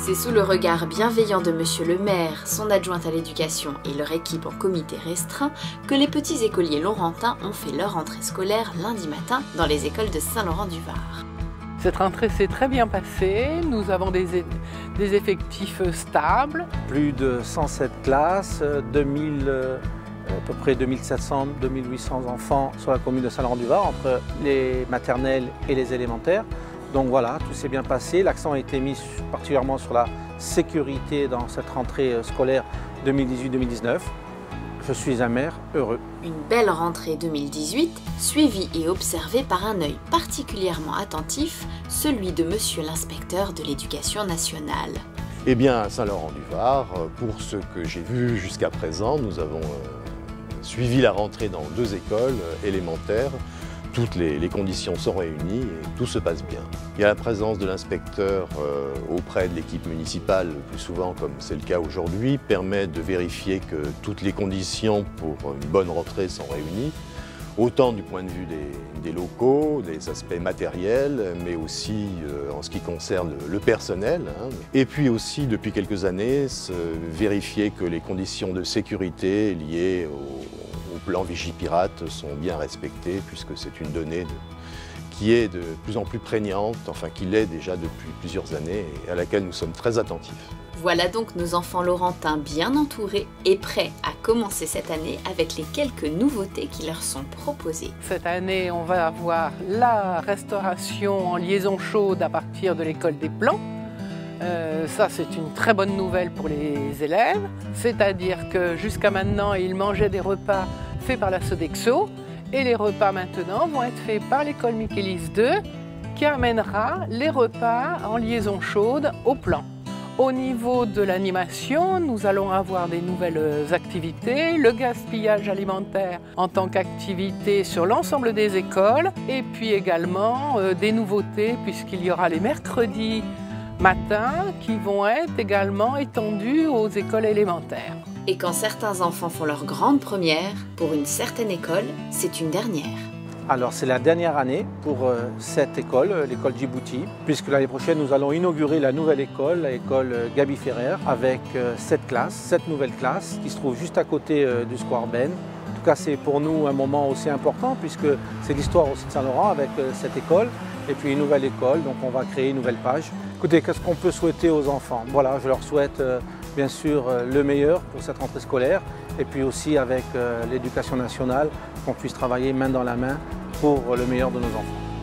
C'est sous le regard bienveillant de Monsieur le maire, son adjointe à l'éducation et leur équipe en comité restreint que les petits écoliers laurentins ont fait leur rentrée scolaire lundi matin dans les écoles de Saint-Laurent-du-Var. Cette rentrée s'est très bien passée, nous avons des effectifs stables. Plus de 107 classes, à peu près 2700, 2800 enfants sur la commune de Saint-Laurent-du-Var, entre les maternelles et les élémentaires. Donc voilà, tout s'est bien passé. L'accent a été mis particulièrement sur la sécurité dans cette rentrée scolaire 2018-2019. Je suis un maire heureux. Une belle rentrée 2018, suivie et observée par un œil particulièrement attentif, celui de Monsieur l'inspecteur de l'Éducation nationale. Eh bien, à Saint-Laurent-du-Var, pour ce que j'ai vu jusqu'à présent, nous avons suivi la rentrée dans 2 écoles élémentaires. Toutes les conditions sont réunies et tout se passe bien. Il y a la présence de l'inspecteur auprès de l'équipe municipale, le plus souvent comme c'est le cas aujourd'hui, permet de vérifier que toutes les conditions pour une bonne rentrée sont réunies, autant du point de vue des locaux, des aspects matériels, mais aussi en ce qui concerne le personnel. Et puis aussi, depuis quelques années, vérifier que les conditions de sécurité liées au plan Vigipirate sont bien respectées, puisque c'est une donnée qui est de plus en plus prégnante, enfin qui l'est déjà depuis plusieurs années et à laquelle nous sommes très attentifs. Voilà donc nos enfants laurentins bien entourés et prêts à commencer cette année avec les quelques nouveautés qui leur sont proposées. Cette année, on va avoir la restauration en liaison chaude à partir de l'école des Plans. Ça, c'est une très bonne nouvelle pour les élèves, c'est-à-dire que jusqu'à maintenant, ils mangeaient des repas faits par la Sodexo et les repas maintenant vont être faits par l'école Michelis 2 qui amènera les repas en liaison chaude au Plan. Au niveau de l'animation, nous allons avoir des nouvelles activités, le gaspillage alimentaire en tant qu'activité sur l'ensemble des écoles et puis également des nouveautés puisqu'il y aura les mercredis matins qui vont être également étendus aux écoles élémentaires. Et quand certains enfants font leur grande première, pour une certaine école, c'est une dernière. Alors c'est la dernière année pour cette école, l'école Djibouti, puisque l'année prochaine nous allons inaugurer la nouvelle école, l'école Gaby Ferrer, avec 7 nouvelles classes qui se trouvent juste à côté du Square Ben. En tout cas c'est pour nous un moment aussi important puisque c'est l'histoire aussi de Saint-Laurent avec cette école et puis une nouvelle école, donc on va créer une nouvelle page. Écoutez, qu'est-ce qu'on peut souhaiter aux enfants? Voilà, je leur souhaite bien sûr le meilleur pour cette rentrée scolaire et puis aussi avec l'éducation nationale, qu'on puisse travailler main dans la main pour le meilleur de nos enfants.